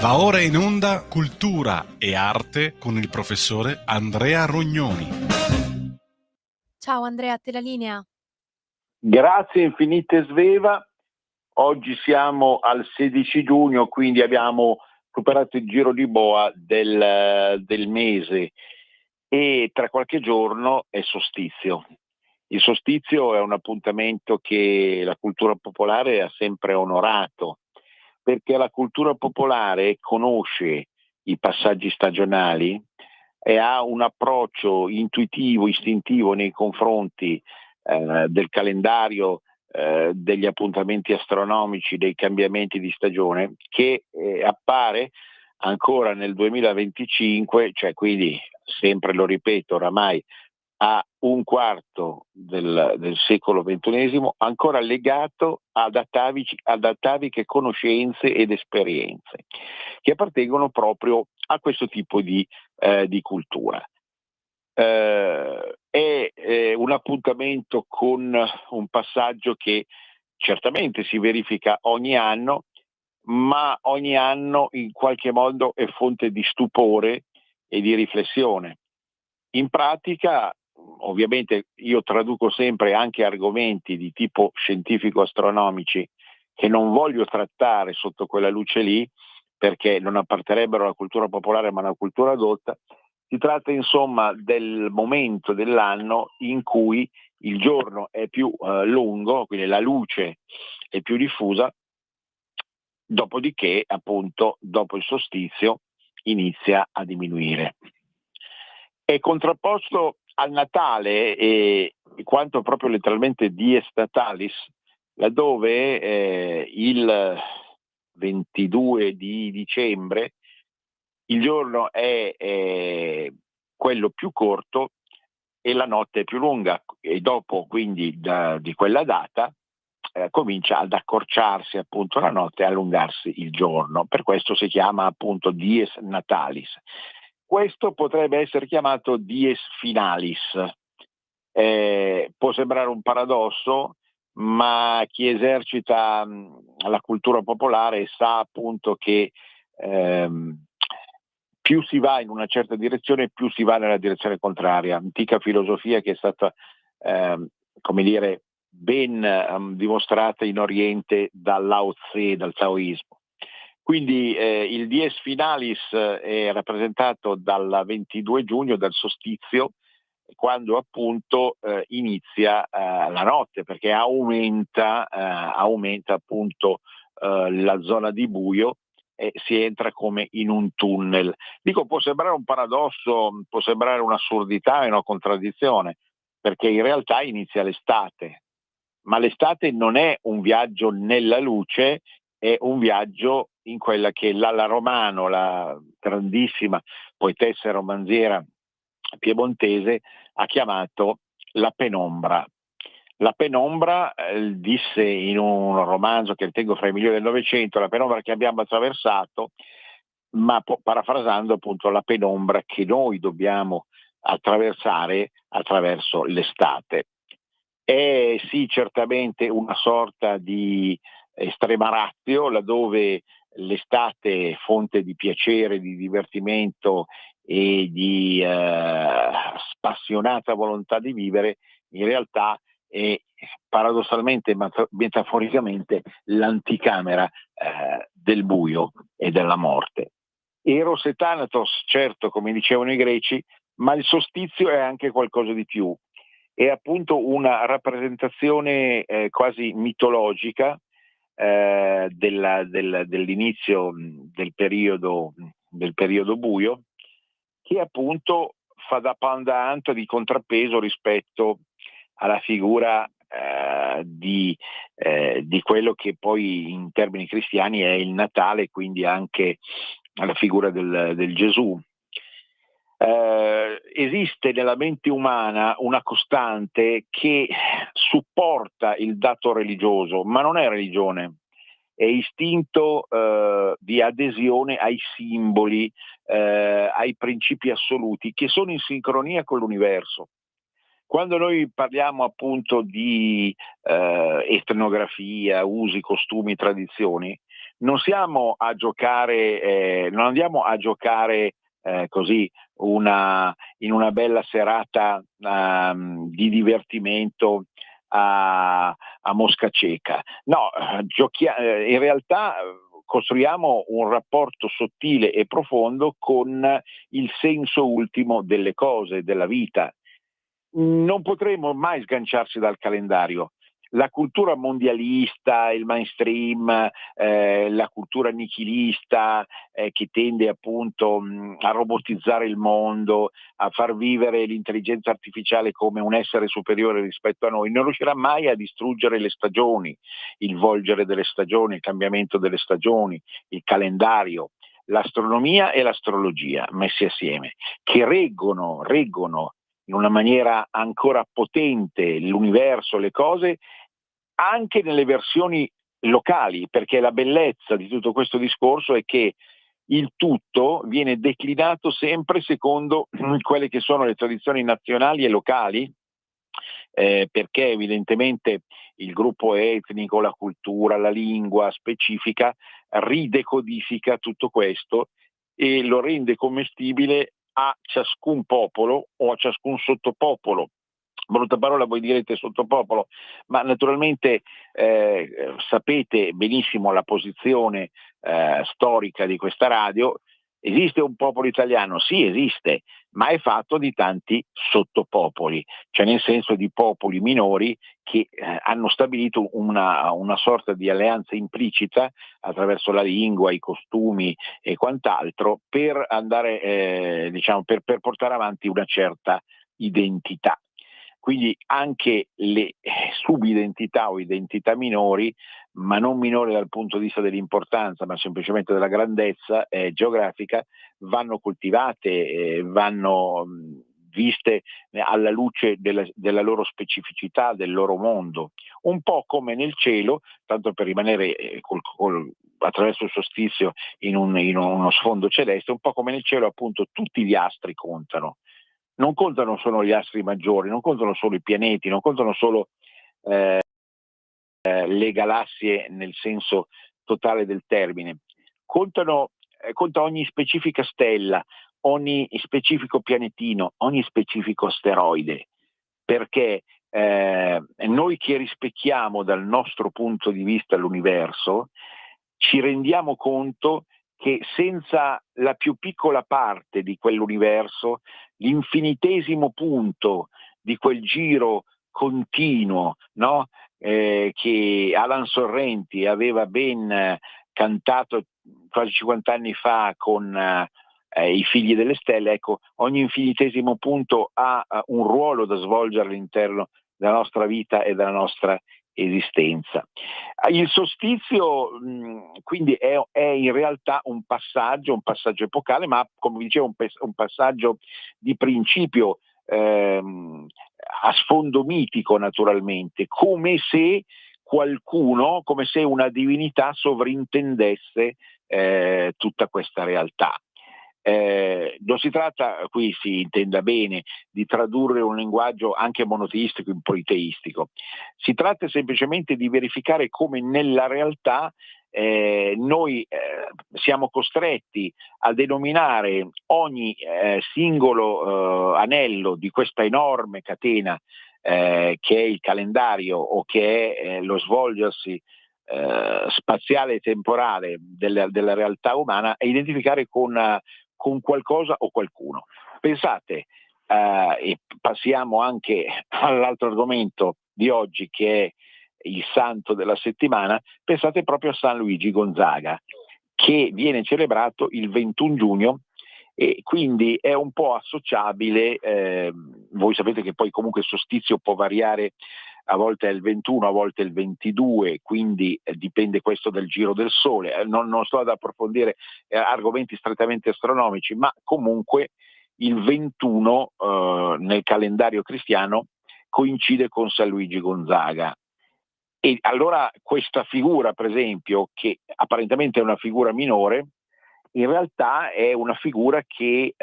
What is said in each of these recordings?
Va ora in onda Cultura e Arte con il professore Andrea Rognoni. Ciao Andrea, a te la linea. Grazie infinite Sveva. Oggi siamo al 16 giugno, quindi abbiamo superato il giro di boa del mese e tra qualche giorno è solstizio. Il solstizio è un appuntamento che la cultura popolare ha sempre onorato, perché la cultura popolare conosce i passaggi stagionali e ha un approccio intuitivo, istintivo nei confronti del calendario, degli appuntamenti astronomici, dei cambiamenti di stagione, che appare ancora nel 2025, cioè quindi sempre lo ripeto oramai a un quarto del secolo XXI, ancora legato ad ataviche conoscenze ed esperienze che appartengono proprio a questo tipo di cultura. È un appuntamento con un passaggio che certamente si verifica ogni anno, ma ogni anno in qualche modo è fonte di stupore e di riflessione. In pratica, ovviamente io traduco sempre anche argomenti di tipo scientifico-astronomici che non voglio trattare sotto quella luce lì, perché non apparterebbero alla cultura popolare ma alla cultura adotta. Si tratta insomma del momento dell'anno in cui il giorno è più lungo, quindi la luce è più diffusa, dopodiché appunto dopo il solstizio inizia a diminuire. È contrapposto al Natale e quanto proprio letteralmente dies natalis, laddove il 22 di dicembre il giorno è quello più corto e la notte è più lunga, e dopo quindi di quella data comincia ad accorciarsi appunto la notte e allungarsi il giorno. Per questo si chiama appunto dies natalis. Questo potrebbe essere chiamato dies finalis. Può sembrare un paradosso, ma chi esercita la cultura popolare sa appunto che più si va in una certa direzione, più si va nella direzione contraria. Antica filosofia che è stata, come dire, ben dimostrata in Oriente dal Lao Tse, dal Taoismo. Quindi il dies finalis è rappresentato dal 22 giugno, dal solstizio, quando appunto inizia la notte, perché aumenta appunto la zona di buio e si entra come in un tunnel. Dico, può sembrare un paradosso, può sembrare un'assurdità e una contraddizione, perché in realtà inizia l'estate, ma l'estate non è un viaggio nella luce, è un viaggio in quella che Lalla Romano, la grandissima poetessa romanziera piemontese, ha chiamato la penombra. La penombra, disse in un romanzo che ritengo fra i migliori del Novecento, la penombra che abbiamo attraversato, ma parafrasando appunto la penombra che noi dobbiamo attraversare attraverso l'estate. È sì certamente una sorta di estrema ratio, laddove l'estate è fonte di piacere, di divertimento e di spassionata volontà di vivere, in realtà è paradossalmente, metaforicamente, l'anticamera del buio e della morte. Eros e Thanatos, certo, come dicevano i greci, ma il solstizio è anche qualcosa di più. È appunto una rappresentazione quasi mitologica dell'inizio del periodo buio, che appunto fa da pandant di contrappeso rispetto alla figura di quello che poi in termini cristiani è il Natale, quindi anche alla figura del Gesù. Esiste nella mente umana una costante che supporta il dato religioso, ma non è religione, è istinto di adesione ai simboli, ai principi assoluti che sono in sincronia con l'universo. Quando noi parliamo appunto di etnografia, usi, costumi, tradizioni, non siamo a giocare, non andiamo a giocare così in una bella serata di divertimento a Mosca Cieca. No, in realtà costruiamo un rapporto sottile e profondo con il senso ultimo delle cose, della vita. Non potremo mai sganciarsi dal calendario. La cultura mondialista, il mainstream, la cultura nichilista che tende appunto a robotizzare il mondo, a far vivere l'intelligenza artificiale come un essere superiore rispetto a noi, non riuscirà mai a distruggere le stagioni, il volgere delle stagioni, il cambiamento delle stagioni, il calendario, l'astronomia e l'astrologia messi assieme, che reggono in una maniera ancora potente l'universo, le cose, anche nelle versioni locali, perché la bellezza di tutto questo discorso è che il tutto viene declinato sempre secondo quelle che sono le tradizioni nazionali e locali, perché evidentemente il gruppo etnico, la cultura, la lingua specifica ridecodifica tutto questo e lo rende commestibile a ciascun popolo o a ciascun sottopopolo. Brutta parola, voi direte sottopopolo, ma naturalmente sapete benissimo la posizione storica di questa radio. Esiste un popolo italiano? Sì, esiste, ma è fatto di tanti sottopopoli, cioè nel senso di popoli minori che hanno stabilito una sorta di alleanza implicita attraverso la lingua, i costumi e quant'altro per andare, per portare avanti una certa identità. Quindi anche le subidentità o identità minori, ma non minori dal punto di vista dell'importanza, ma semplicemente della grandezza geografica, vanno coltivate, vanno viste alla luce della loro specificità, del loro mondo. Un po' come nel cielo, tanto per rimanere attraverso il solstizio in uno sfondo celeste, un po' come nel cielo appunto tutti gli astri contano. Non contano solo gli astri maggiori, non contano solo i pianeti, non contano solo le galassie nel senso totale del termine, conta ogni specifica stella, ogni specifico pianetino, ogni specifico asteroide, perché noi che rispecchiamo dal nostro punto di vista l'universo, ci rendiamo conto che senza la più piccola parte di quell'universo, l'infinitesimo punto di quel giro continuo, no? Che Alan Sorrenti aveva ben cantato quasi 50 anni fa con i figli delle stelle, ecco, ogni infinitesimo punto ha un ruolo da svolgere all'interno della nostra vita e della nostra esistenza. Il solstizio quindi è in realtà un passaggio epocale, ma come dicevo un passaggio di principio a sfondo mitico naturalmente, come se una divinità sovrintendesse tutta questa realtà. Non si tratta, qui si intenda bene, di tradurre un linguaggio anche monoteistico in politeistico, si tratta semplicemente di verificare come nella realtà noi siamo costretti a denominare ogni singolo anello di questa enorme catena che è il calendario o che è lo svolgersi spaziale e temporale della realtà umana, e identificare con qualcosa o qualcuno. Pensate, e passiamo anche all'altro argomento di oggi che è il santo della settimana, pensate proprio a San Luigi Gonzaga, che viene celebrato il 21 giugno e quindi è un po' associabile, voi sapete che poi comunque il solstizio può variare, a volte è il 21, a volte è il 22, quindi dipende questo dal giro del Sole. Non sto ad approfondire argomenti strettamente astronomici, ma comunque il 21 nel calendario cristiano coincide con San Luigi Gonzaga. E allora questa figura, per esempio, che apparentemente è una figura minore, in realtà è una figura che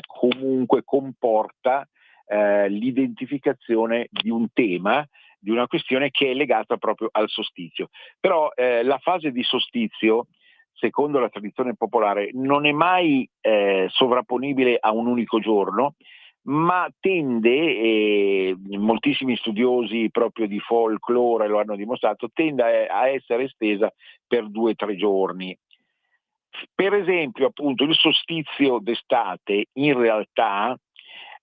comunque comporta l'identificazione di un tema, di una questione che è legata proprio al solstizio. Però la fase di solstizio secondo la tradizione popolare, non è mai sovrapponibile a un unico giorno, ma tende, moltissimi studiosi proprio di folklore lo hanno dimostrato, tende a essere estesa per 2 o 3 giorni. Per esempio, appunto, il solstizio d'estate in realtà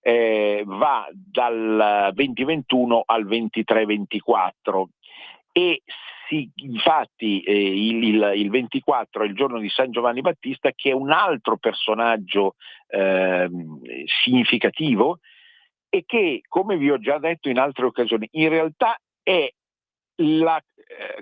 va dal 20-21 al 23-24 e infatti il 24 è il giorno di San Giovanni Battista, che è un altro personaggio significativo e che, come vi ho già detto in altre occasioni, in realtà è la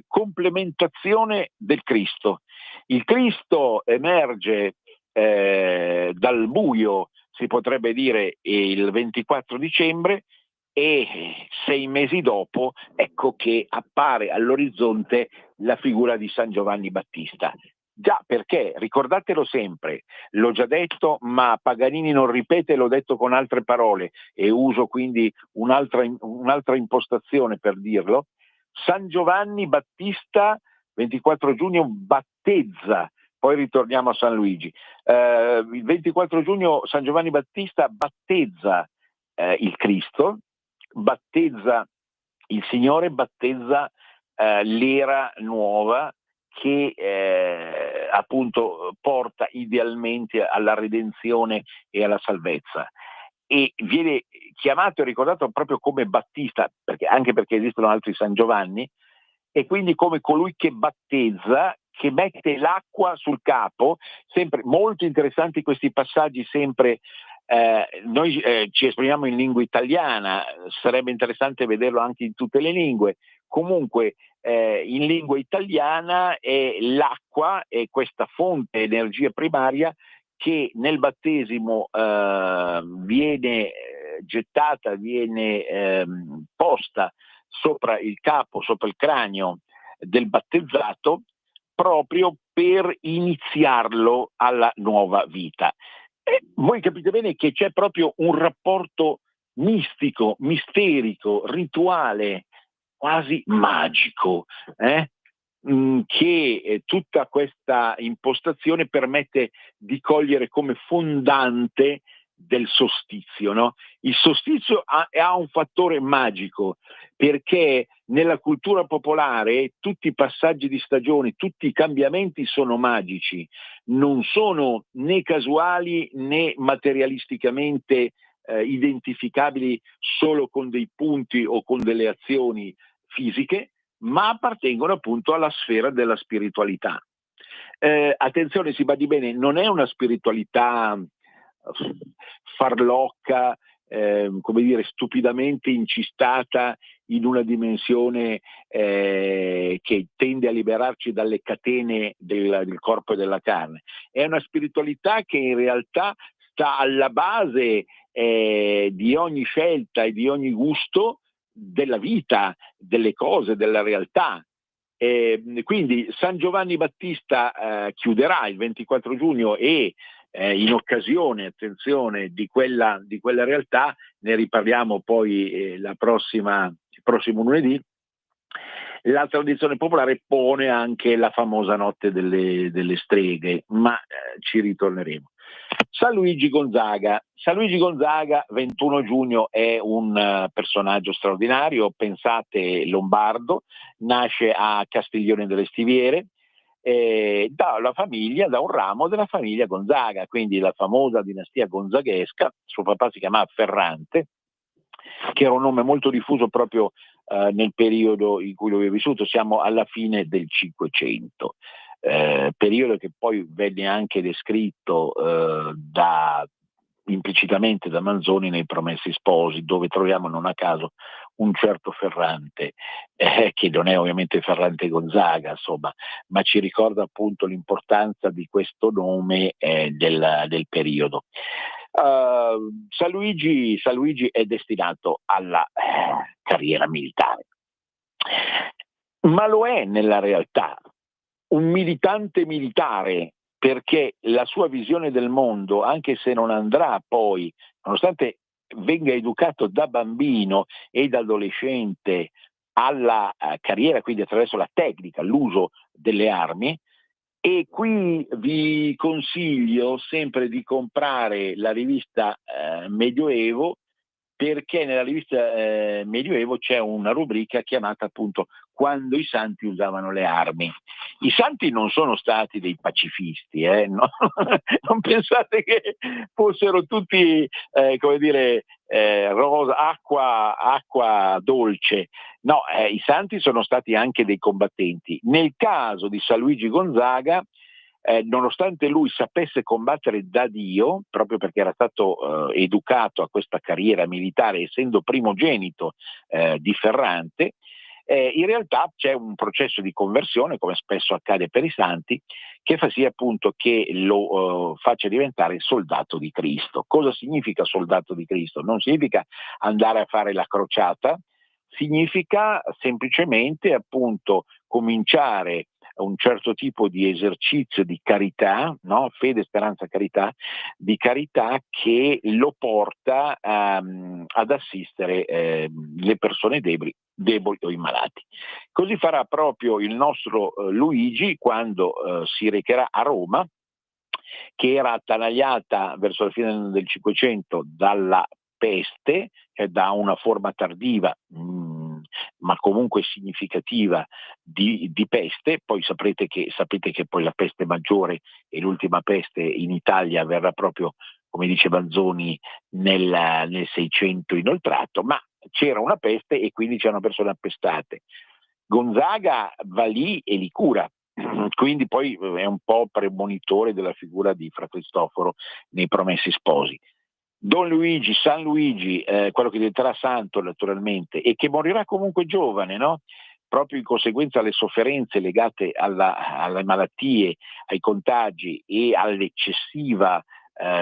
complementazione del Cristo. Il Cristo emerge dal buio, si potrebbe dire, il 24 dicembre e 6 mesi dopo ecco che appare all'orizzonte la figura di San Giovanni Battista. Già, perché, ricordatelo sempre, l'ho già detto, ma Paganini non ripete, l'ho detto con altre parole e uso quindi un'altra impostazione per dirlo. San Giovanni Battista, 24 giugno, battezza, poi ritorniamo a San Luigi. Il 24 giugno San Giovanni Battista battezza il Cristo, battezza il Signore, battezza l'era nuova che appunto porta idealmente alla redenzione e alla salvezza. E viene chiamato e ricordato proprio come Battista, anche perché esistono altri San Giovanni, e quindi come colui che battezza, che mette l'acqua sul capo. Sempre molto interessanti questi passaggi, sempre noi ci esprimiamo in lingua italiana, sarebbe interessante vederlo anche in tutte le lingue. Comunque in lingua italiana l'acqua è questa fonte energia primaria che nel battesimo viene gettata, viene posta sopra il capo, sopra il cranio del battezzato, proprio per iniziarlo alla nuova vita. E voi capite bene che c'è proprio un rapporto mistico, misterico, rituale, quasi magico, che tutta questa impostazione permette di cogliere come fondante del solstizio, no? Il solstizio ha un fattore magico, perché nella cultura popolare tutti i passaggi di stagione, tutti i cambiamenti sono magici, non sono né casuali né materialisticamente identificabili solo con dei punti o con delle azioni fisiche, ma appartengono appunto alla sfera della spiritualità. Attenzione, si badi bene, non è una spiritualità farlocca, come dire, stupidamente incistata in una dimensione che tende a liberarci dalle catene del corpo e della carne. È una spiritualità che in realtà sta alla base di ogni scelta e di ogni gusto della vita, delle cose, della realtà. Quindi San Giovanni Battista chiuderà il 24 giugno e in occasione, attenzione, di quella realtà, ne riparliamo poi il prossimo lunedì, la tradizione popolare pone anche la famosa notte delle streghe, ma ci ritorneremo. San Luigi Gonzaga. San Luigi Gonzaga, 21 giugno, è un personaggio straordinario, pensate lombardo, nasce a Castiglione delle Stiviere, da un ramo della famiglia Gonzaga, quindi la famosa dinastia gonzaghesca. Suo papà si chiamava Ferrante, che era un nome molto diffuso proprio nel periodo in cui lui è vissuto, siamo alla fine del Cinquecento. Periodo che poi venne anche descritto implicitamente da Manzoni nei Promessi Sposi, dove troviamo non a caso un certo Ferrante, che non è ovviamente Ferrante Gonzaga, insomma, ma ci ricorda appunto l'importanza di questo nome del periodo. San Luigi è destinato alla carriera militare, ma lo è nella realtà un militante militare, perché la sua visione del mondo, anche se non andrà poi, nonostante venga educato da bambino e da adolescente alla carriera, quindi attraverso la tecnica, l'uso delle armi, E qui vi consiglio sempre di comprare la rivista Medioevo, perché nella rivista Medioevo c'è una rubrica chiamata appunto Quando i santi usavano le armi. I santi non sono stati dei pacifisti, no? Non pensate che fossero tutti, come dire, rosa, acqua dolce. No, i santi sono stati anche dei combattenti. Nel caso di San Luigi Gonzaga, nonostante lui sapesse combattere da Dio, proprio perché era stato educato a questa carriera militare, essendo primogenito di Ferrante, in realtà c'è un processo di conversione, come spesso accade per i santi, che fa sì appunto che lo faccia diventare soldato di Cristo. Cosa significa soldato di Cristo? Non significa andare a fare la crociata, significa semplicemente appunto cominciare un certo tipo di esercizio di carità, no? Fede, speranza, carità, di carità che lo porta ad assistere le persone deboli o i malati. Così farà proprio il nostro Luigi quando si recherà a Roma, che era attanagliata verso la fine del Cinquecento dalla peste, cioè da una forma tardiva ma comunque significativa di peste. Poi sapete che poi la peste maggiore e l'ultima peste in Italia verrà proprio, come dice Manzoni, nel 600 inoltrato, ma c'era una peste e quindi c'erano persone appestate. Gonzaga va lì e li cura, quindi poi è un po' premonitore della figura di Fra Cristoforo nei Promessi Sposi. Don Luigi, San Luigi, quello che diventerà santo naturalmente e che morirà comunque giovane, no? Proprio in conseguenza alle sofferenze legate alle malattie, ai contagi e all'eccessiva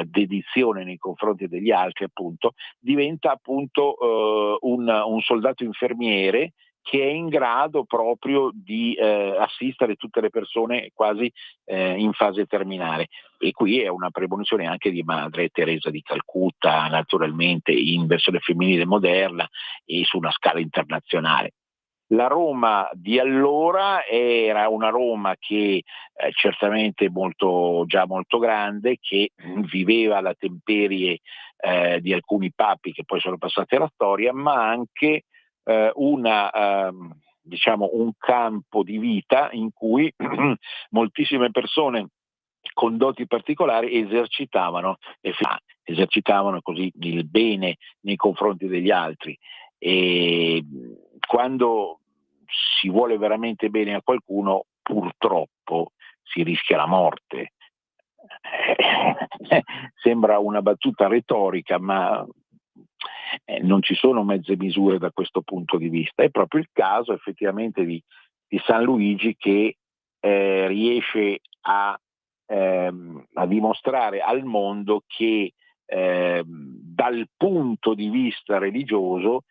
dedizione nei confronti degli altri, appunto, diventa appunto un soldato infermiere che è in grado proprio di assistere tutte le persone quasi in fase terminale. E qui è una premonizione anche di Madre Teresa di Calcutta, naturalmente in versione femminile moderna e su una scala internazionale. La Roma di allora era una Roma che certamente già molto grande, che viveva alla temperie di alcuni papi che poi sono passati alla storia, ma anche diciamo un campo di vita in cui moltissime persone con doti particolari esercitavano così il bene nei confronti degli altri. E quando si vuole veramente bene a qualcuno, purtroppo si rischia la morte. Sembra una battuta retorica, ma non ci sono mezze misure da questo punto di vista. È proprio il caso effettivamente di San Luigi, che riesce a dimostrare al mondo che dal punto di vista religioso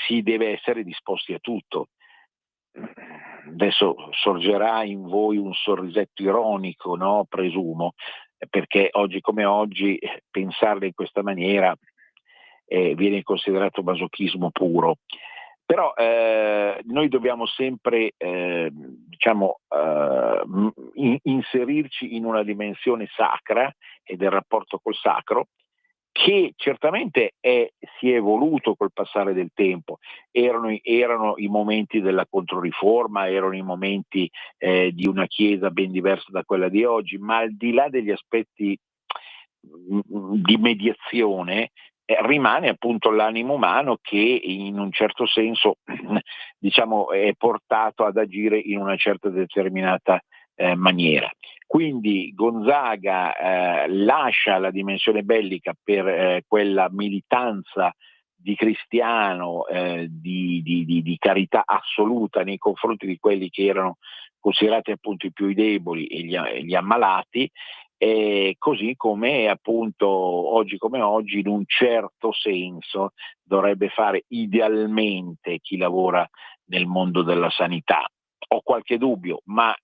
si deve essere disposti a tutto. Adesso sorgerà in voi un sorrisetto ironico, no? Presumo, perché oggi come oggi pensarle in questa maniera viene considerato masochismo puro. Però noi dobbiamo sempre inserirci in una dimensione sacra e del rapporto col sacro, che certamente si è evoluto col passare del tempo. Erano i momenti della Controriforma, erano i momenti di una Chiesa ben diversa da quella di oggi, ma al di là degli aspetti di mediazione rimane appunto l'animo umano, che in un certo senso diciamo è portato ad agire in una certa determinata maniera. Quindi Gonzaga lascia la dimensione bellica per quella militanza di cristiano, di carità assoluta nei confronti di quelli che erano considerati appunto i più deboli e gli ammalati, così come appunto oggi come oggi in un certo senso dovrebbe fare idealmente chi lavora nel mondo della sanità. Ho qualche dubbio, ma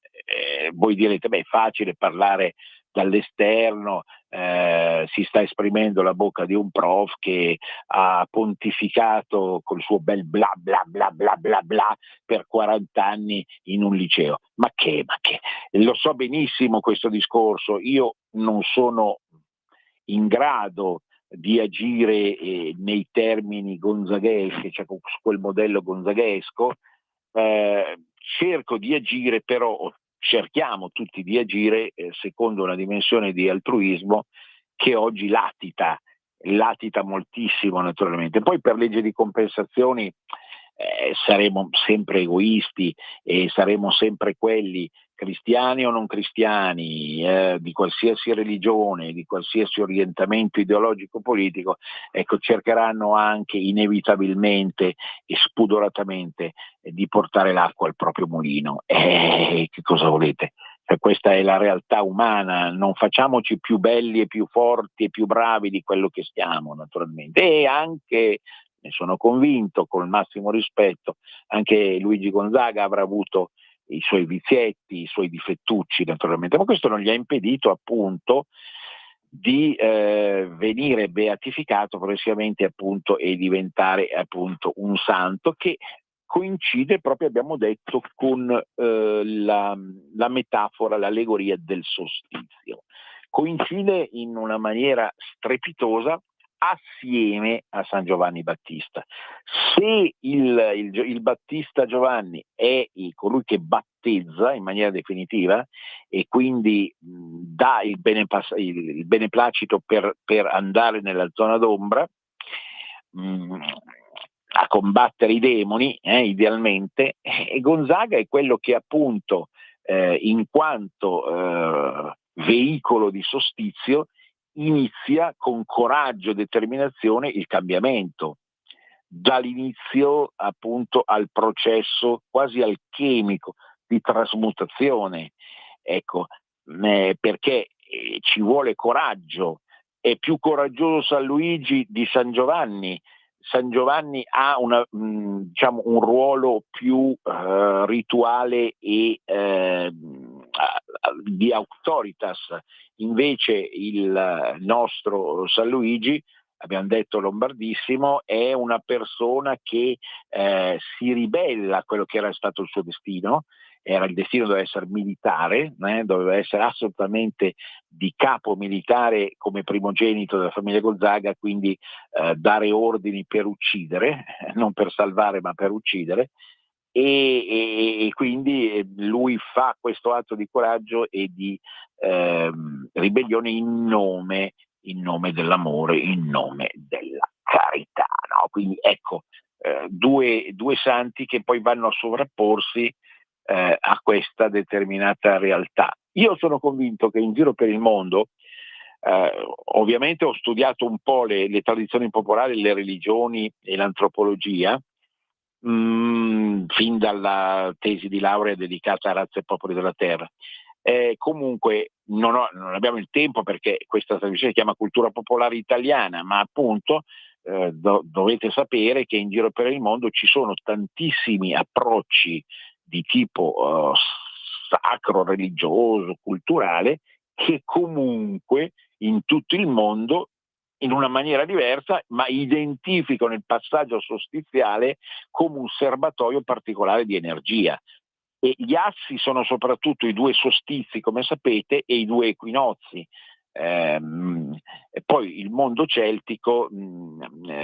voi direte, beh, è facile parlare dall'esterno, si sta esprimendo la bocca di un prof che ha pontificato col suo bel bla bla bla bla bla bla per 40 anni in un liceo. Ma che? Lo so benissimo questo discorso, io non sono in grado di agire nei termini gonzagheschi, cioè con quel modello gonzaghesco, cerco di agire però, cerchiamo tutti di agire secondo una dimensione di altruismo che oggi latita moltissimo naturalmente. Poi per legge di compensazioni saremo sempre egoisti e saremo sempre quelli, cristiani o non cristiani, di qualsiasi religione, di qualsiasi orientamento ideologico politico, ecco, cercheranno anche inevitabilmente e spudoratamente di portare l'acqua al proprio mulino. Che cosa volete? Cioè, questa è la realtà umana, non facciamoci più belli e più forti e più bravi di quello che siamo, naturalmente. E anche, ne sono convinto, col massimo rispetto, anche Luigi Gonzaga avrà avuto i suoi vizietti, i suoi difettucci naturalmente, ma questo non gli ha impedito appunto di venire beatificato progressivamente appunto e diventare appunto un santo, che coincide proprio, abbiamo detto, con la metafora, l'allegoria del solstizio. Coincide in una maniera strepitosa assieme a San Giovanni Battista. Se il Battista Giovanni è colui che battezza in maniera definitiva e quindi dà il beneplacito per andare nella zona d'ombra, a combattere i demoni, idealmente, e Gonzaga è quello che appunto in quanto veicolo di solstizio inizia con coraggio e determinazione il cambiamento, dall'inizio appunto al processo quasi alchemico di trasmutazione, ecco, perché ci vuole coraggio. È più coraggioso San Luigi di San Giovanni. San Giovanni ha diciamo un ruolo più rituale e di autoritas, invece il nostro San Luigi, abbiamo detto lombardissimo, è una persona che si ribella a quello che era stato il suo destino. Era il destino, doveva essere militare, doveva essere assolutamente di capo militare come primogenito della famiglia Gonzaga, quindi dare ordini per uccidere, non per salvare ma per uccidere, e quindi lui fa questo atto di coraggio e di ribellione in nome dell'amore, in nome della carità, no? Quindi ecco, due santi che poi vanno a sovrapporsi a questa determinata realtà. Io sono convinto che in giro per il mondo, ovviamente ho studiato un po' le tradizioni popolari, le religioni e l'antropologia, fin dalla tesi di laurea dedicata a razze e popoli della terra. Comunque non abbiamo il tempo, perché questa trasmissione si chiama Cultura Popolare Italiana, ma appunto dovete sapere che in giro per il mondo ci sono tantissimi approcci di tipo sacro, religioso, culturale, che comunque in tutto il mondo, in una maniera diversa, ma identificano il passaggio solstiziale come un serbatoio particolare di energia. E gli assi sono soprattutto i due solstizi, come sapete, e i due equinozi. E poi il mondo celtico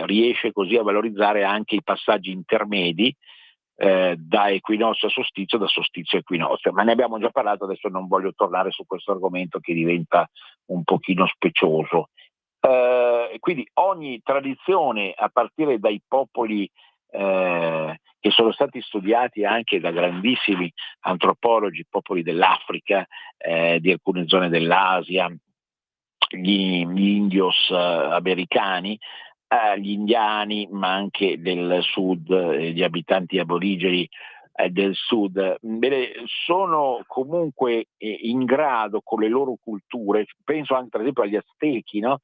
riesce così a valorizzare anche i passaggi intermedi, da equinozio a solstizio, da solstizio a equinozio, ma ne abbiamo già parlato, adesso non voglio tornare su questo argomento che diventa un pochino specioso. Quindi ogni tradizione, a partire dai popoli che sono stati studiati anche da grandissimi antropologi, popoli dell'Africa, di alcune zone dell'Asia, gli indios americani, gli indiani, ma anche del sud, gli abitanti aborigeni del sud, sono comunque in grado con le loro culture, penso anche per esempio agli Aztechi, no?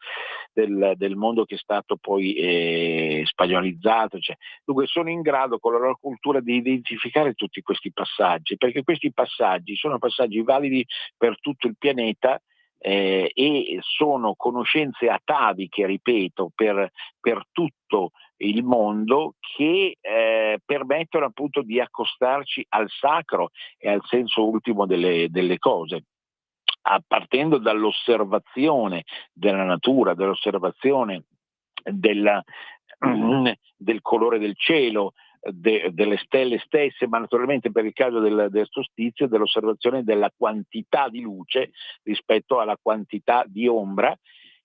del mondo che è stato poi spagnolizzato, cioè, dunque sono in grado con la loro cultura di identificare tutti questi passaggi, perché questi passaggi sono passaggi validi per tutto il pianeta, e sono conoscenze ataviche, ripeto, per tutto il mondo, che permettono appunto di accostarci al sacro e al senso ultimo delle cose, partendo dall'osservazione della natura, dall'osservazione del colore del cielo, delle stelle stesse, ma naturalmente per il caso del solstizio dell'osservazione della quantità di luce rispetto alla quantità di ombra,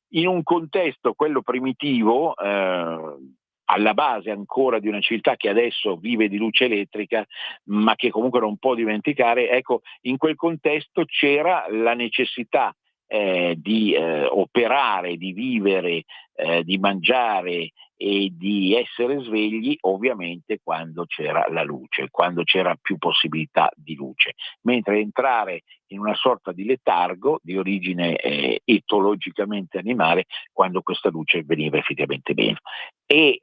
in un contesto, quello primitivo, alla base ancora di una civiltà che adesso vive di luce elettrica, ma che comunque non può dimenticare. Ecco, in quel contesto c'era la necessità di operare, di vivere, di mangiare e di essere svegli, ovviamente quando c'era la luce, quando c'era più possibilità di luce, mentre entrare in una sorta di letargo di origine etologicamente animale quando questa luce veniva effettivamente meno. E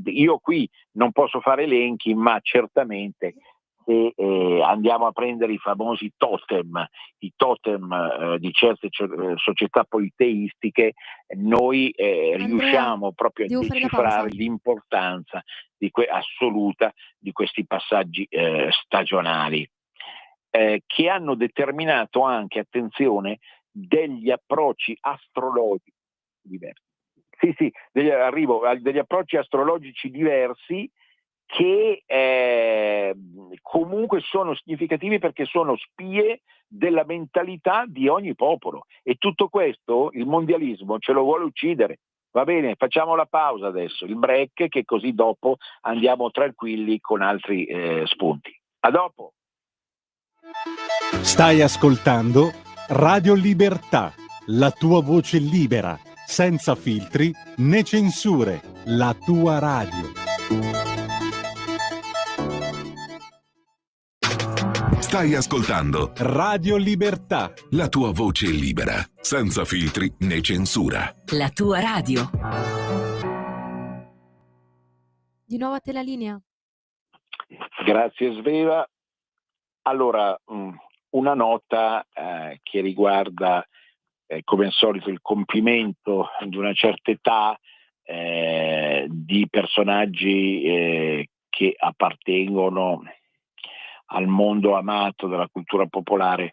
io qui non posso fare elenchi, ma certamente se andiamo a prendere i famosi totem, i totem di certe società politeistiche, noi Andrea, riusciamo proprio a devo fare la decifrare pausa. l'importanza assoluta di questi passaggi stagionali, che hanno determinato anche, attenzione, degli approcci astrologici diversi. Sì, arrivo a degli approcci astrologici diversi che comunque sono significativi, perché sono spie della mentalità di ogni popolo, e tutto questo il mondialismo ce lo vuole uccidere. Va bene, facciamo la pausa adesso, il break, che così dopo andiamo tranquilli con altri spunti. A dopo. Stai ascoltando Radio Libertà, la tua voce libera, senza filtri né censure, la tua radio. Stai ascoltando Radio Libertà, la tua voce libera, senza filtri né censura. La tua radio. Di nuovo a te la linea. Grazie Sveva. Allora, una nota che riguarda come al solito il compimento di una certa età di personaggi che appartengono al mondo amato della cultura popolare,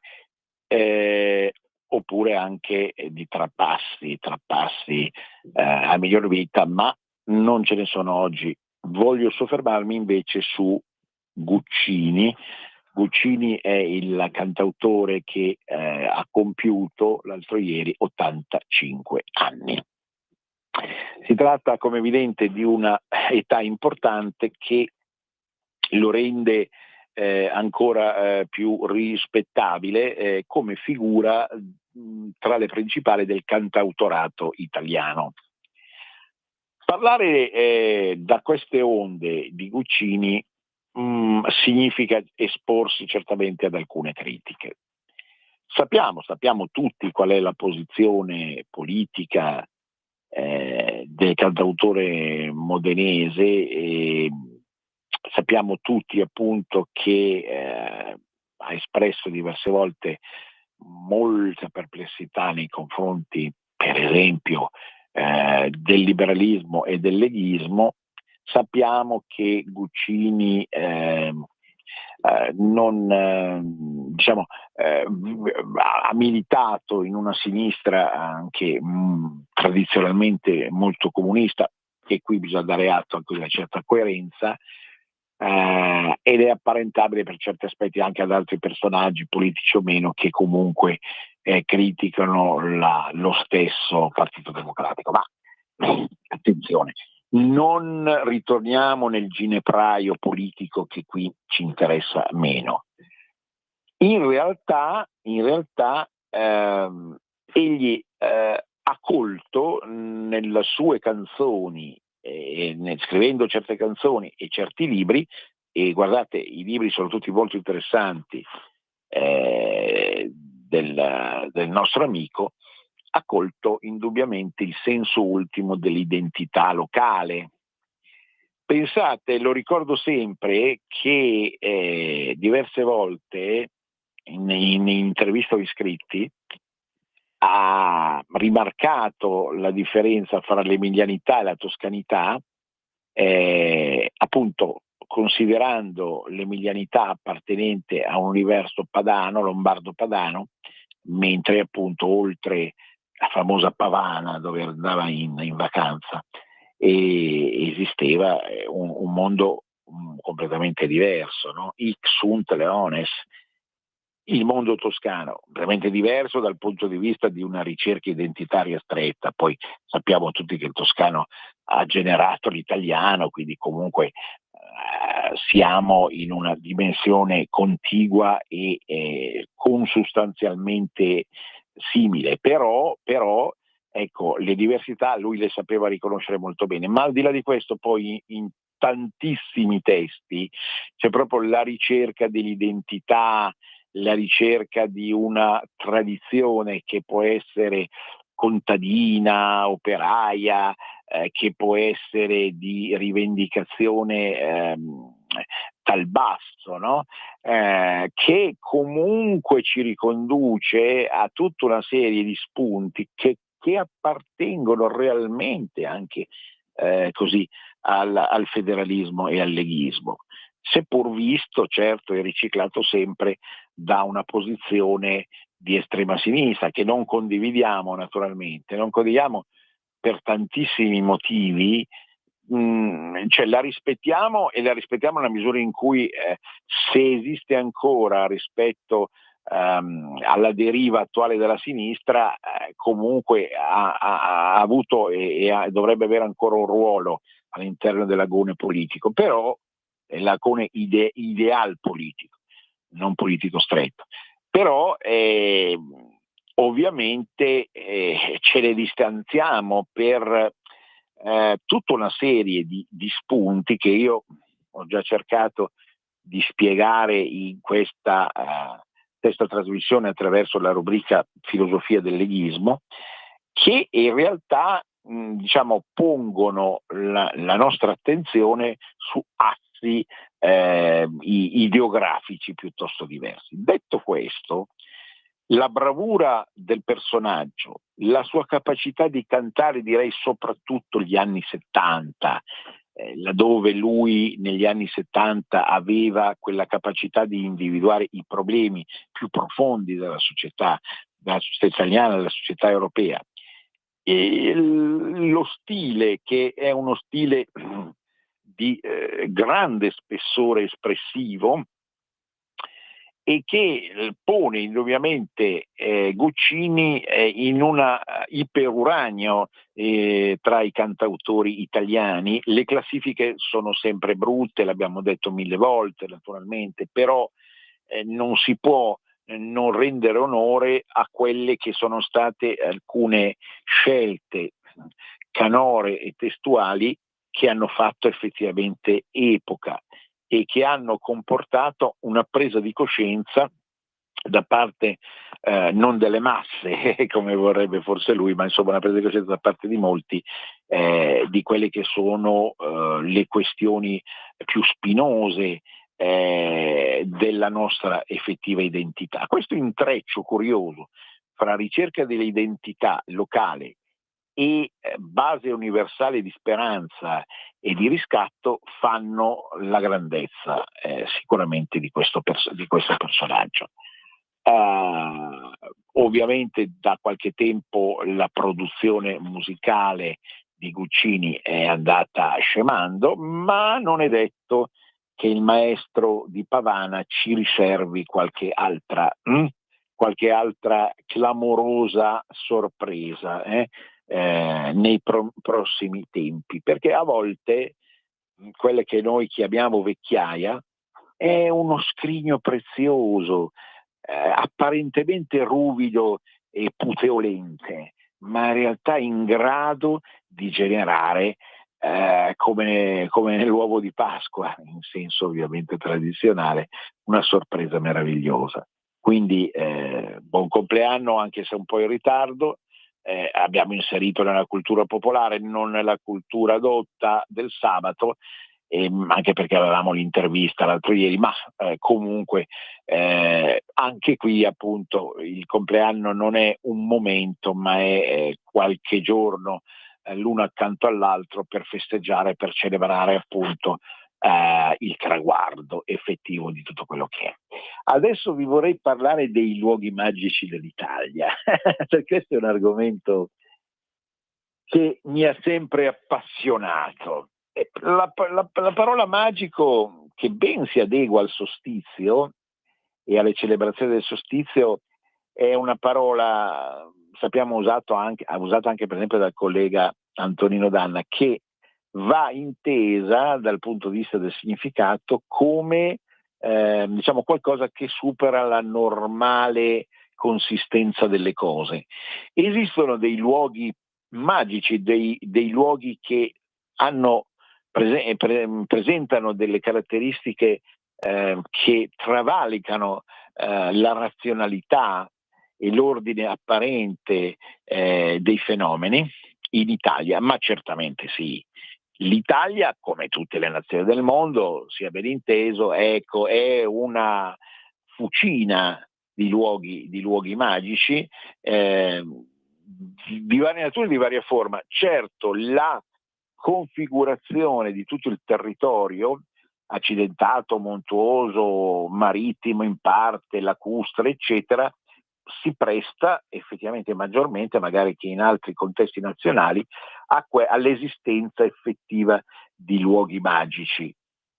oppure anche di trapassi a miglior vita, ma non ce ne sono oggi. Voglio soffermarmi invece su Guccini. Guccini è il cantautore che ha compiuto l'altro ieri 85 anni. Si tratta, come evidente, di una età importante che lo rende ancora più rispettabile come figura tra le principali del cantautorato italiano. Parlare da queste onde di Guccini significa esporsi certamente ad alcune critiche. Sappiamo tutti qual è la posizione politica del cantautore modenese, e sappiamo tutti appunto che ha espresso diverse volte molta perplessità nei confronti, per esempio, del liberalismo e del leghismo. Sappiamo che Guccini ha militato in una sinistra anche tradizionalmente molto comunista, e qui bisogna dare atto anche di una certa coerenza, ed è apparentabile per certi aspetti anche ad altri personaggi, politici o meno, che comunque criticano lo stesso Partito Democratico. Ma attenzione, non ritorniamo nel ginepraio politico, che qui ci interessa meno. In realtà egli ha colto nelle sue canzoni, scrivendo certe canzoni e certi libri, e guardate, i libri sono tutti molto interessanti, del nostro amico, ha colto indubbiamente il senso ultimo dell'identità locale. Pensate, lo ricordo sempre, che diverse volte in interviste agli scritti ha rimarcato la differenza fra l'emilianità e la toscanità, appunto considerando l'emilianità appartenente a un universo padano, lombardo-padano, mentre appunto oltre la famosa Pavana dove andava in vacanza esisteva un mondo completamente diverso, no? Hic sunt leones. Il mondo toscano, veramente diverso dal punto di vista di una ricerca identitaria stretta. Poi sappiamo tutti che il toscano ha generato l'italiano, quindi comunque siamo in una dimensione contigua e consustanzialmente simile, però ecco, le diversità lui le sapeva riconoscere molto bene, ma al di là di questo poi in tantissimi testi c'è proprio la ricerca dell'identità, la ricerca di una tradizione che può essere contadina, operaia, che può essere di rivendicazione dal basso, no? Che comunque ci riconduce a tutta una serie di spunti che appartengono realmente anche così al federalismo e al leghismo, seppur visto certo e riciclato sempre da una posizione di estrema sinistra che non condividiamo naturalmente, non condividiamo per tantissimi motivi, cioè la rispettiamo e la rispettiamo nella misura in cui se esiste ancora rispetto alla deriva attuale della sinistra, comunque ha avuto e dovrebbe avere ancora un ruolo all'interno dell'agone politico, però è l'agone ideal politico, non politico stretto. Però ovviamente ce ne distanziamo per tutta una serie di spunti che io ho già cercato di spiegare in questa trasmissione attraverso la rubrica Filosofia del leghismo, che in realtà diciamo pongono la nostra attenzione su assi ideografici piuttosto diversi. Detto questo, la bravura del personaggio, la sua capacità di cantare, direi soprattutto gli anni 70, laddove lui negli anni 70 aveva quella capacità di individuare i problemi più profondi della società italiana, della società europea. E lo stile, che è uno stile di grande spessore espressivo e che pone indubbiamente Guccini in una iperuranio tra i cantautori italiani. Le classifiche sono sempre brutte, l'abbiamo detto 1000 volte naturalmente, però non si può non rendere onore a quelle che sono state alcune scelte canore e testuali che hanno fatto effettivamente epoca e che hanno comportato una presa di coscienza da parte non delle masse, come vorrebbe forse lui, ma insomma una presa di coscienza da parte di molti di quelle che sono le questioni più spinose della nostra effettiva identità. Questo intreccio curioso fra ricerca dell'identità locale e base universale di speranza e di riscatto fanno la grandezza sicuramente di questo personaggio. Ovviamente da qualche tempo la produzione musicale di Guccini è andata scemando, ma non è detto che il maestro di Pavana ci riservi qualche altra clamorosa sorpresa nei prossimi tempi, perché a volte quelle che noi chiamiamo vecchiaia è uno scrigno prezioso, apparentemente ruvido e puteolente, ma in realtà in grado di generare come nell'uovo di Pasqua, in senso ovviamente tradizionale, una sorpresa meravigliosa. Quindi buon compleanno, anche se un po' in ritardo. Abbiamo inserito nella cultura popolare, non nella cultura dotta del sabato, anche perché avevamo l'intervista l'altro ieri, ma comunque anche qui appunto il compleanno non è un momento, ma è qualche giorno l'uno accanto all'altro per festeggiare, per celebrare appunto il traguardo effettivo di tutto quello che è. Adesso vi vorrei parlare dei luoghi magici dell'Italia, perché questo è un argomento che mi ha sempre appassionato. La parola magico, che ben si adegua al solstizio e alle celebrazioni del solstizio, è una parola, sappiamo, usata anche per esempio dal collega Antonino Danna, che va intesa dal punto di vista del significato come diciamo qualcosa che supera la normale consistenza delle cose. Esistono dei luoghi magici, dei luoghi che presentano delle caratteristiche che travalicano la razionalità e l'ordine apparente dei fenomeni in Italia, ma certamente sì. L'Italia, come tutte le nazioni del mondo, sia ben inteso, ecco, è una fucina di luoghi magici di varia natura e di varia forma. Certo, la configurazione di tutto il territorio, accidentato, montuoso, marittimo in parte, lacustre, eccetera, si presta effettivamente maggiormente, magari che in altri contesti nazionali, all'esistenza effettiva di luoghi magici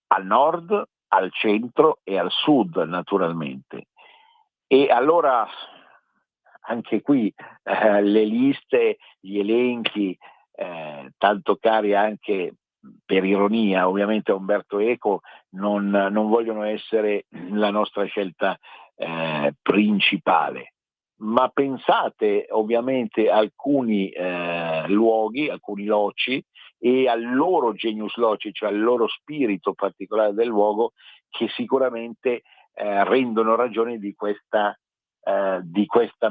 al nord, al centro e al sud, naturalmente. E allora anche qui le liste, gli elenchi, tanto cari anche per ironia ovviamente a Umberto Eco, non vogliono essere la nostra scelta principale. Ma pensate ovviamente a alcuni luoghi, alcuni loci, e al loro genius loci, cioè al loro spirito particolare del luogo, che sicuramente rendono ragione di questa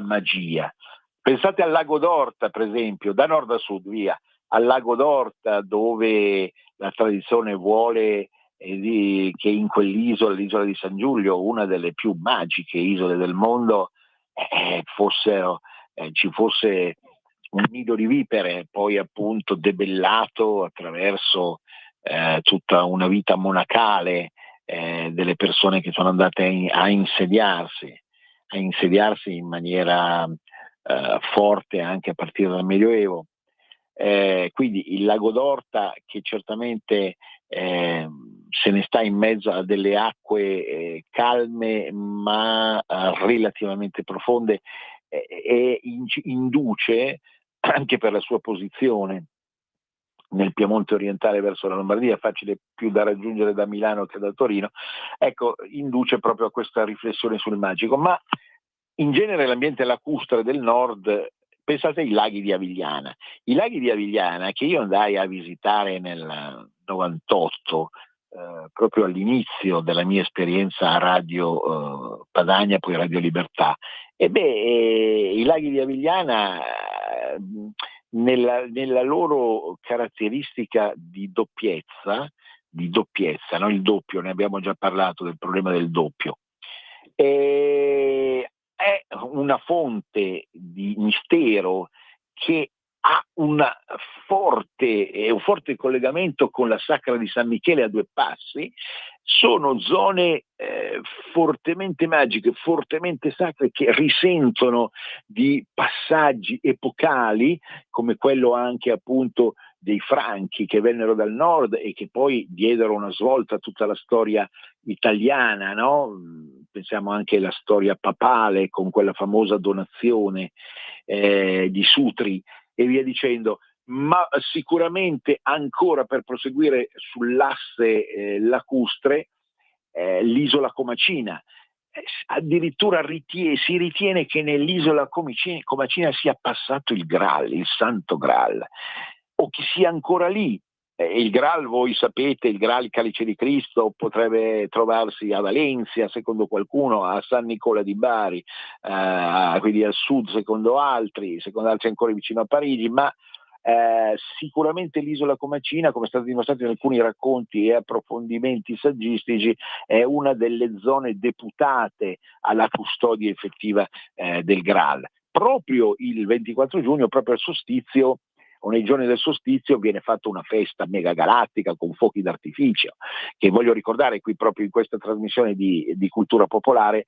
magia. Pensate al Lago d'Orta, per esempio, da nord a sud, via, al Lago d'Orta, dove la tradizione vuole che in quell'isola, l'isola di San Giulio, una delle più magiche isole del mondo, ci fosse un nido di vipere, poi appunto debellato attraverso tutta una vita monacale delle persone che sono andate a insediarsi in maniera forte anche a partire dal Medioevo. Quindi il Lago d'Orta, che certamente se ne sta in mezzo a delle acque calme ma relativamente profonde, e induce, anche per la sua posizione nel Piemonte orientale verso la Lombardia, facile più da raggiungere da Milano che da Torino, ecco, induce proprio a questa riflessione sul magico. Ma in genere l'ambiente lacustre del nord, pensate ai laghi di Avigliana. I laghi di Avigliana, che io andai a visitare nel 98, proprio all'inizio della mia esperienza a Radio Padania, poi Radio Libertà, i laghi di Avigliana, nella loro caratteristica di doppiezza, no? Il doppio, ne abbiamo già parlato del problema del doppio, è una fonte di mistero che ha un forte collegamento con la Sacra di San Michele a due passi. Sono zone fortemente magiche, fortemente sacre, che risentono di passaggi epocali, come quello anche appunto dei Franchi che vennero dal nord e che poi diedero una svolta a tutta la storia italiana, no? Pensiamo anche alla storia papale con quella famosa donazione di Sutri e via dicendo. Ma sicuramente ancora, per proseguire sull'asse lacustre, l'isola Comacina. Addirittura si ritiene che nell'isola Comacina sia passato il Graal, il Santo Graal, o che sia ancora lì. Il Graal, voi sapete, il Graal, il Calice di Cristo, potrebbe trovarsi a Valencia, secondo qualcuno, a San Nicola di Bari, quindi al sud secondo altri ancora vicino a Parigi, ma Sicuramente l'isola Comacina, come è stato dimostrato in alcuni racconti e approfondimenti saggistici, è una delle zone deputate alla custodia effettiva del Graal. Proprio il 24 giugno, proprio al solstizio, o nei giorni del solstizio, viene fatta una festa mega galattica con fuochi d'artificio, che voglio ricordare qui proprio in questa trasmissione di cultura popolare,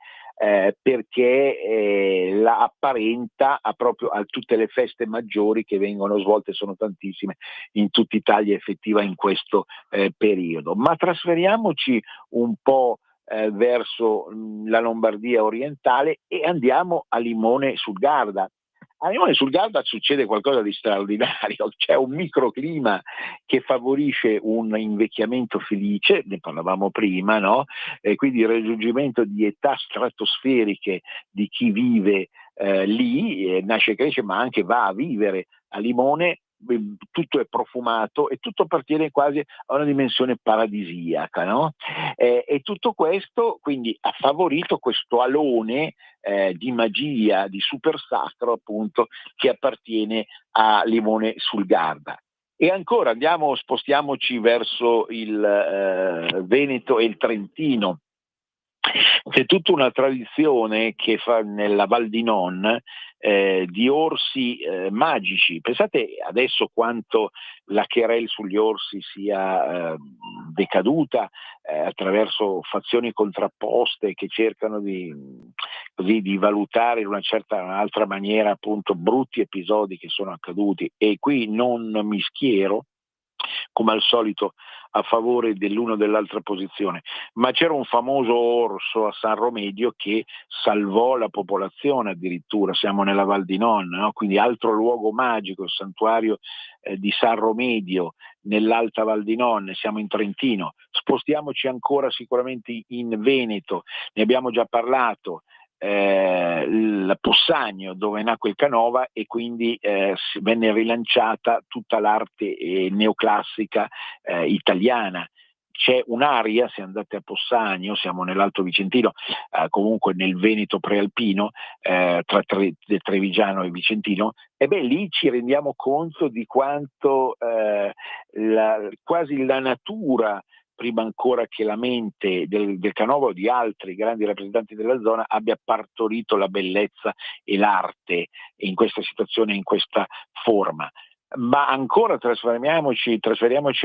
perché la apparenta proprio a tutte le feste maggiori che vengono svolte, sono tantissime in tutta Italia effettiva in questo periodo. Ma trasferiamoci un po' verso la Lombardia orientale e andiamo a Limone sul Garda. A Limone sul Garda succede qualcosa di straordinario, c'è un microclima che favorisce un invecchiamento felice, ne parlavamo prima, no? E quindi il raggiungimento di età stratosferiche di chi vive lì, nasce e cresce, ma anche va a vivere a Limone. Tutto è profumato e tutto appartiene quasi a una dimensione paradisiaca, no? E tutto questo quindi ha favorito questo alone di magia, di super sacro appunto, che appartiene a Limone sul Garda. E ancora spostiamoci verso il Veneto e il Trentino. C'è tutta una tradizione che fa nella Val di Non di orsi magici. Pensate adesso quanto la querelle sugli orsi sia decaduta attraverso fazioni contrapposte che cercano di valutare in un'altra maniera appunto brutti episodi che sono accaduti, e qui non mi schiero come al solito a favore dell'uno o dell'altra posizione, ma c'era un famoso orso a San Romedio che salvò la popolazione addirittura. Siamo nella Val di Non, no? Quindi altro luogo magico, il santuario di San Romedio nell'Alta Val di Non. Siamo in Trentino, spostiamoci ancora sicuramente in Veneto, ne abbiamo già parlato. Il Possagno, dove nacque il Canova, e quindi venne rilanciata tutta l'arte neoclassica italiana. C'è un'area, se andate a Possagno, siamo nell'Alto Vicentino, comunque nel Veneto prealpino, tra Trevigiano e Vicentino, e lì ci rendiamo conto di quanto quasi la natura, prima ancora che la mente del Canova o di altri grandi rappresentanti della zona, abbia partorito la bellezza e l'arte in questa situazione, in questa forma. Ma ancora trasferiamoci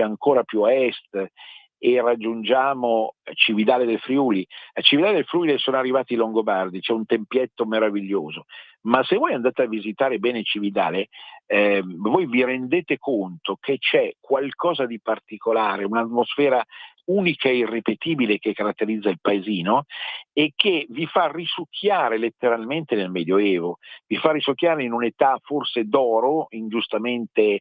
ancora più a est e raggiungiamo Cividale del Friuli. A Cividale del Friuli sono arrivati i Longobardi, c'è un tempietto meraviglioso, ma se voi andate a visitare bene Cividale, voi vi rendete conto che c'è qualcosa di particolare, un'atmosfera unica e irripetibile che caratterizza il paesino e che vi fa risucchiare letteralmente nel Medioevo, vi fa risucchiare in un'età forse d'oro, ingiustamente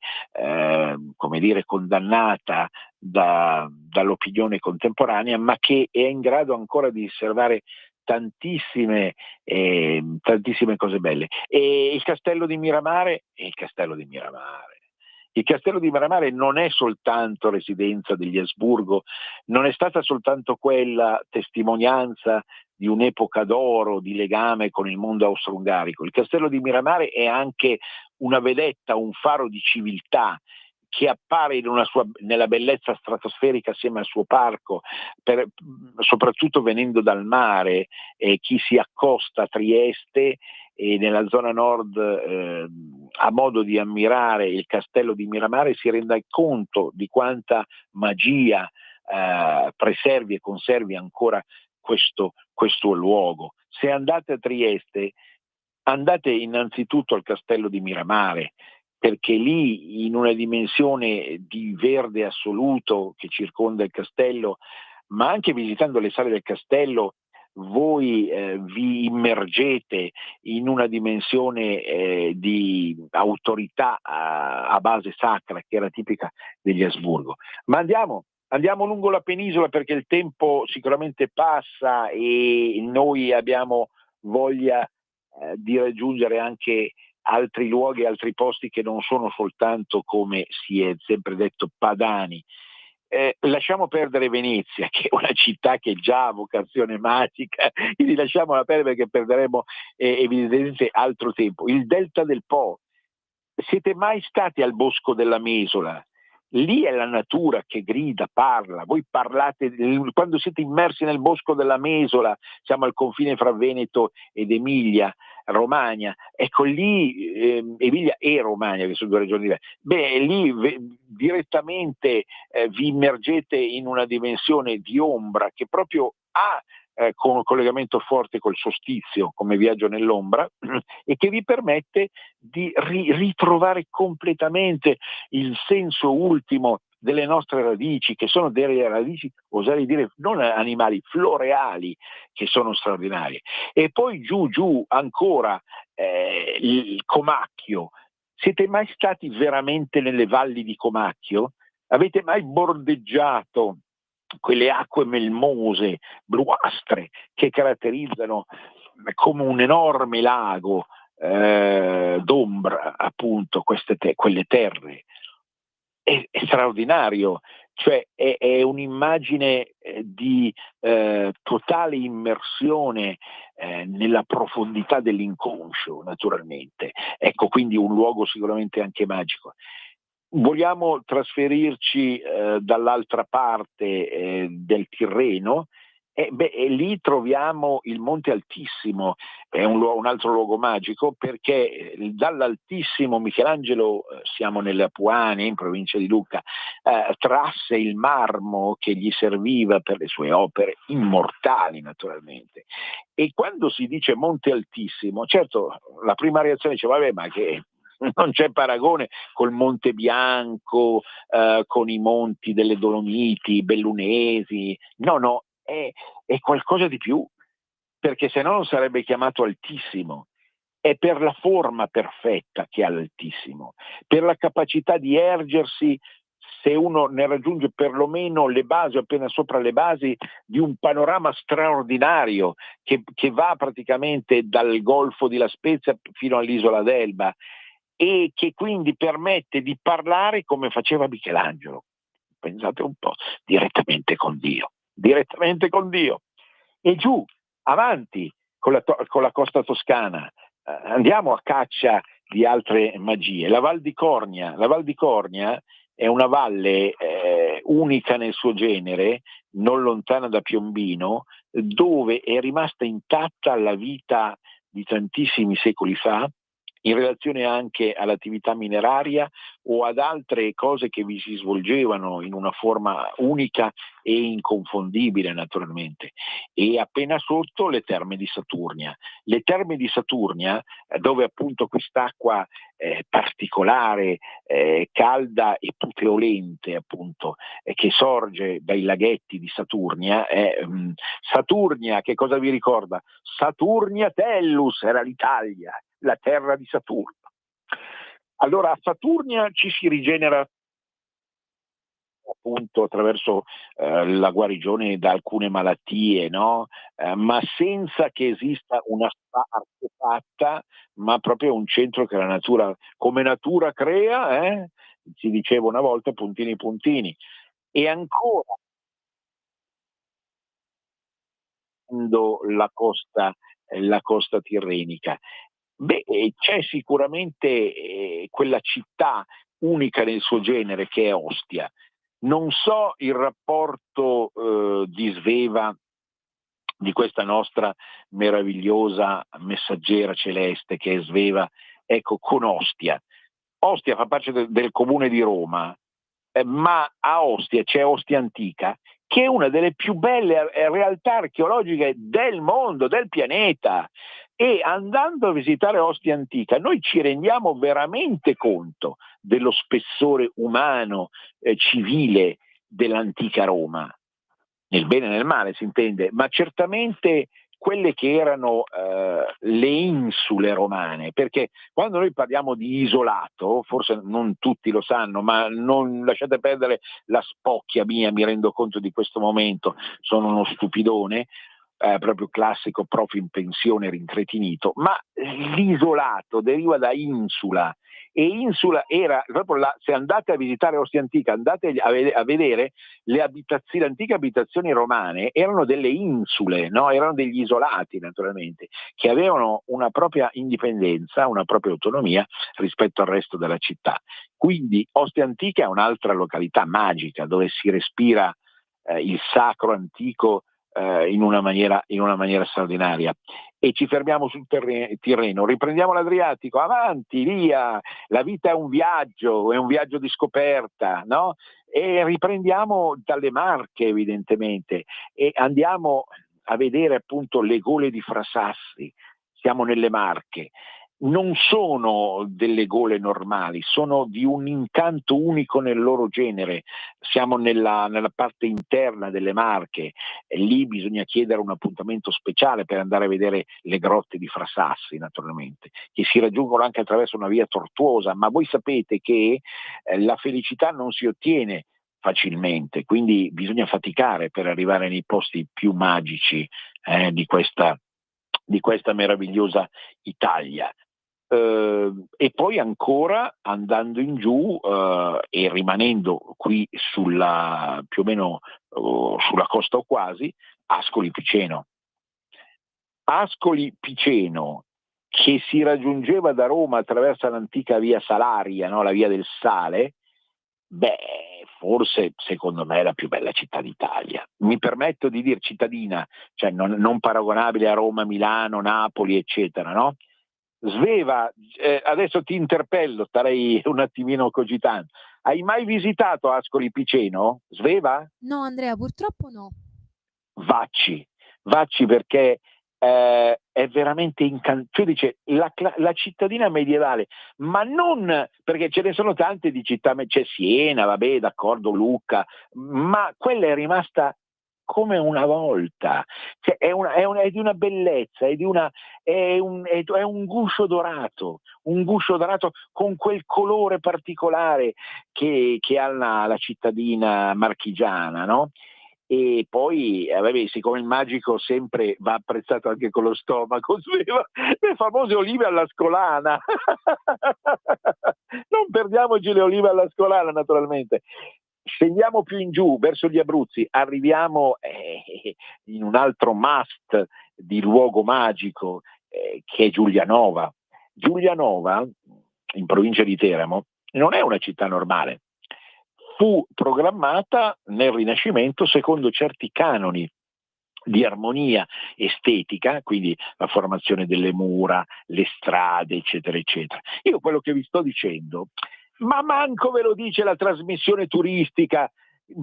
condannata dall'opinione contemporanea, ma che è in grado ancora di osservare tantissime cose belle. E il castello di Miramare non è soltanto residenza degli Asburgo, non è stata soltanto quella testimonianza di un'epoca d'oro, di legame con il mondo austro-ungarico. Il castello di Miramare è anche una vedetta, un faro di civiltà che appare nella bellezza stratosferica assieme al suo parco, soprattutto venendo dal mare. Chi si accosta a Trieste e nella zona nord ha modo di ammirare il castello di Miramare si renda conto di quanta magia preservi e conservi ancora questo luogo. Se andate a Trieste, andate innanzitutto al castello di Miramare, perché lì, in una dimensione di verde assoluto che circonda il castello, ma anche visitando le sale del castello, voi vi immergete in una dimensione di autorità a base sacra che era tipica degli Asburgo. Ma andiamo lungo la penisola, perché il tempo sicuramente passa e noi abbiamo voglia di raggiungere anche altri luoghi, altri posti che non sono soltanto, come si è sempre detto, padani. Lasciamo perdere Venezia, che è una città che già ha vocazione magica, quindi lasciamola perdere, perché perderemo evidentemente altro tempo. Il delta del Po, Siete mai stati al Bosco della Mesola? Lì è la natura che grida, parla. Voi parlate, quando siete immersi nel Bosco della Mesola, siamo al confine fra Veneto ed Emilia Romagna, ecco lì, Emilia e Romagna, che sono due regioni diverse, lì direttamente vi immergete in una dimensione di ombra che proprio ha con un collegamento forte col solstizio come viaggio nell'ombra e che vi permette di ritrovare completamente il senso ultimo delle nostre radici, che sono delle radici, oserei dire, non animali, floreali, che sono straordinarie. E poi giù ancora il Comacchio. Siete mai stati veramente nelle valli di Comacchio? Avete mai bordeggiato quelle acque melmose, bluastre, che caratterizzano come un enorme lago d'ombra, appunto, quelle terre? È straordinario, cioè è un'immagine di totale immersione nella profondità dell'inconscio, naturalmente. Ecco, quindi un luogo sicuramente anche magico. Vogliamo trasferirci dall'altra parte del Tirreno, e lì troviamo il Monte Altissimo, è un altro luogo magico, perché dall'Altissimo Michelangelo, siamo nelle Apuane, in provincia di Lucca, trasse il marmo che gli serviva per le sue opere immortali, naturalmente. E quando si dice Monte Altissimo, certo la prima reazione dice vabbè, ma che non c'è paragone col Monte Bianco, con i monti delle Dolomiti, Bellunesi, no, è qualcosa di più, perché se no non sarebbe chiamato altissimo. È per la forma perfetta che ha l'altissimo, per la capacità di ergersi, se uno ne raggiunge perlomeno le basi, appena sopra le basi, di un panorama straordinario che va praticamente dal Golfo di La Spezia fino all'isola d'Elba, e che quindi permette di parlare come faceva Michelangelo. Pensate un po', direttamente con Dio. E giù, avanti, con la costa toscana, andiamo a caccia di altre magie. La Val di Cornia è una valle unica nel suo genere, non lontana da Piombino, dove è rimasta intatta la vita di tantissimi secoli fa, in relazione anche all'attività mineraria o ad altre cose che vi si svolgevano in una forma unica e inconfondibile, naturalmente. E appena sotto le terme di Saturnia. Le terme di Saturnia, dove appunto quest'acqua particolare, calda e puteolente, appunto, che sorge dai laghetti di Saturnia. Saturnia, che cosa vi ricorda? Saturnia Tellus era l'Italia, la terra di Saturno. Allora a Saturnia ci si rigenera appunto attraverso la guarigione da alcune malattie, no? Ma senza che esista una spa artefatta, ma proprio un centro che la natura, come natura crea, si diceva una volta, puntini puntini. E ancora la costa tirrenica. C'è sicuramente quella città unica nel suo genere che è Ostia. Non so il rapporto di Sveva, di questa nostra meravigliosa messaggera celeste che è Sveva, ecco, con Ostia. Ostia fa parte del comune di Roma, ma a Ostia c'è Ostia Antica, che è una delle più belle realtà archeologiche del mondo, del pianeta. E andando a visitare Ostia Antica noi ci rendiamo veramente conto dello spessore umano, civile dell'antica Roma, nel bene e nel male si intende, ma certamente quelle che erano le insule romane, perché quando noi parliamo di isolato, forse non tutti lo sanno, ma non lasciate perdere la spocchia mia, mi rendo conto di questo momento, sono uno stupidone, proprio classico prof in pensione rincretinito, ma l'isolato deriva da insula, e Insula era proprio se andate a visitare Ostia Antica, andate a vedere le antiche abitazioni romane, erano delle insule, no? Erano degli isolati naturalmente, che avevano una propria indipendenza, una propria autonomia rispetto al resto della città. Quindi Ostia Antica è un'altra località magica dove si respira il sacro antico in una maniera straordinaria. E ci fermiamo sul Tirreno, riprendiamo l'Adriatico, avanti, via, la vita è un viaggio di scoperta, no? E riprendiamo dalle Marche evidentemente e andiamo a vedere appunto le gole di Frasassi. Siamo nelle Marche. Non sono delle gole normali, sono di un incanto unico nel loro genere. Siamo nella parte interna delle Marche e lì bisogna chiedere un appuntamento speciale per andare a vedere le grotte di Frasassi, naturalmente, che si raggiungono anche attraverso una via tortuosa, ma voi sapete che la felicità non si ottiene facilmente, quindi bisogna faticare per arrivare nei posti più magici di questa meravigliosa Italia. E poi ancora andando in giù e rimanendo qui più o meno sulla costa o quasi, Ascoli Piceno. Ascoli Piceno, che si raggiungeva da Roma attraverso l'antica via Salaria, no? La via del sale, forse secondo me è la più bella città d'Italia. Mi permetto di dire cittadina, cioè non paragonabile a Roma, Milano, Napoli, eccetera, no? Sveva, adesso ti interpello, starei un attimino cogitando. Hai mai visitato Ascoli Piceno? Sveva? No, Andrea, purtroppo no. Vacci perché è veramente incantevole. Cioè dice la cittadina medievale, ma non perché ce ne sono tante di città, c'è Siena, vabbè, d'accordo, Lucca, ma quella è rimasta come una volta, cioè è di una bellezza, è un guscio dorato con quel colore particolare che ha la cittadina marchigiana, no? E poi, siccome il magico sempre va apprezzato anche con lo stomaco, le famose olive all'ascolana. Non perdiamoci le olive all'ascolana, naturalmente. Scendiamo più in giù verso gli Abruzzi, arriviamo in un altro must di luogo magico che è Giulianova. Giulianova, in provincia di Teramo, non è una città normale. Fu programmata nel Rinascimento secondo certi canoni di armonia estetica, quindi la formazione delle mura, le strade, eccetera, eccetera. Io quello che vi sto dicendo, ma manco ve lo dice la trasmissione turistica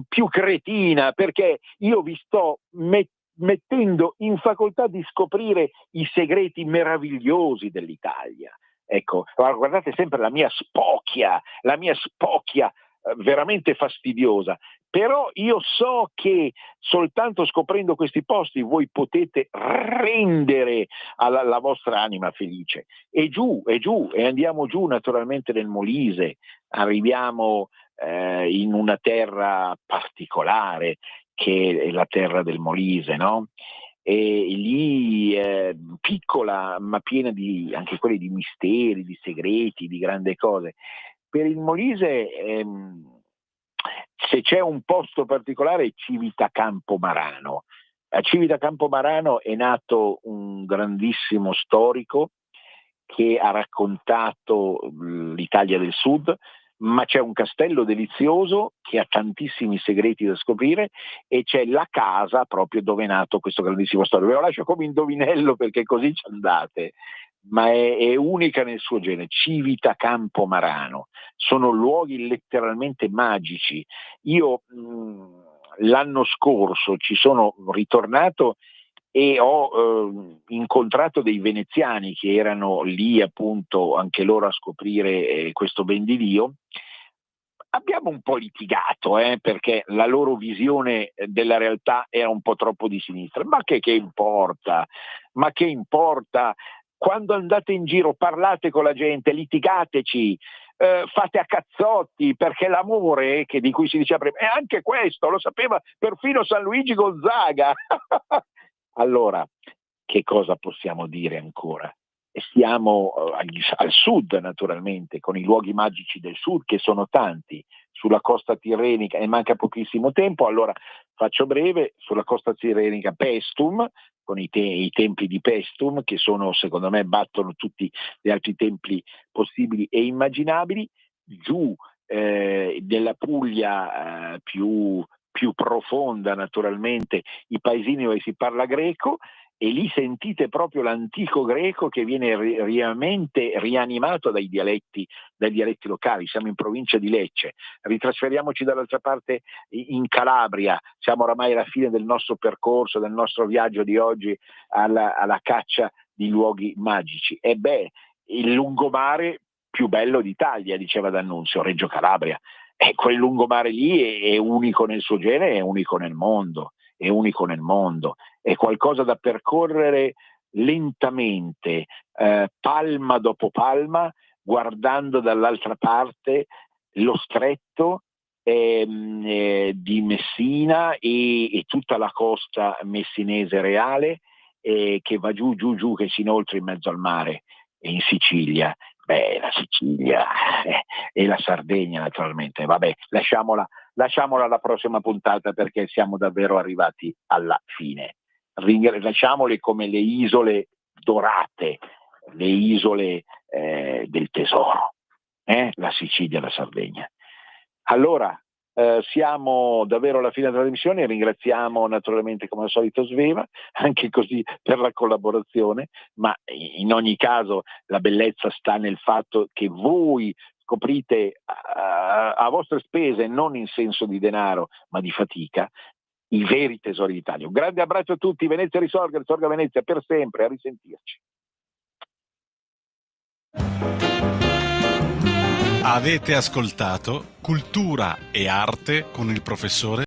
più cretina, perché io vi sto mettendo in facoltà di scoprire i segreti meravigliosi dell'Italia. Ecco, guardate sempre la mia spocchia veramente fastidiosa, però io so che soltanto scoprendo questi posti voi potete rendere la vostra anima felice. E giù, e andiamo giù naturalmente nel Molise, arriviamo in una terra particolare che è la terra del Molise, no? E lì piccola ma piena anche quelli di misteri, di segreti, di grandi cose. Per il Molise se c'è un posto particolare è Civita Campomarano. A Civita Campomarano è nato un grandissimo storico che ha raccontato l'Italia del Sud, ma c'è un castello delizioso che ha tantissimi segreti da scoprire e c'è la casa proprio dove è nato questo grandissimo storico. Ve lo lascio come indovinello perché così ci andate, ma è unica nel suo genere. Civita Campomarano, sono luoghi letteralmente magici. Io l'anno scorso ci sono ritornato e ho incontrato dei veneziani che erano lì appunto anche loro a scoprire questo ben di Dio. Abbiamo un po' litigato perché la loro visione della realtà era un po' troppo di sinistra, ma che importa? Ma che importa? Quando andate in giro parlate con la gente, litigateci, fate a cazzotti, perché l'amore di cui si diceva prima è anche questo, lo sapeva perfino San Luigi Gonzaga. Allora, che cosa possiamo dire ancora? Siamo al sud naturalmente, con i luoghi magici del sud che sono tanti, sulla costa tirrenica, e manca pochissimo tempo, allora faccio breve, sulla costa tirrenica Paestum, con i templi di Paestum, che sono, secondo me, battono tutti gli altri templi possibili e immaginabili. Giù della Puglia più profonda naturalmente, i paesini dove si parla greco, e lì sentite proprio l'antico greco che viene realmente rianimato dai dialetti locali. Siamo in provincia di Lecce, ritrasferiamoci dall'altra parte in Calabria, siamo oramai alla fine del nostro percorso, del nostro viaggio di oggi alla caccia di luoghi magici. E il lungomare più bello d'Italia, diceva D'Annunzio, Reggio Calabria, e quel lungomare lì è unico nel suo genere, è unico nel mondo, è qualcosa da percorrere lentamente, palma dopo palma, guardando dall'altra parte lo stretto di Messina e tutta la costa messinese reale, che va giù, che si inoltra in mezzo al mare, e in Sicilia. La Sicilia e la Sardegna naturalmente. Vabbè, lasciamola alla prossima puntata, perché siamo davvero arrivati alla fine. Lasciamole come le isole dorate, le isole del tesoro, la Sicilia e la Sardegna. Allora, siamo davvero alla fine della trasmissione, ringraziamo naturalmente come al solito Sveva, anche così per la collaborazione, ma in ogni caso la bellezza sta nel fatto che voi scoprite a vostre spese, non in senso di denaro ma di fatica, i veri tesori d'Italia. Un grande abbraccio a tutti, Venezia risorga Venezia per sempre, a risentirci. Avete ascoltato Cultura e Arte con il professore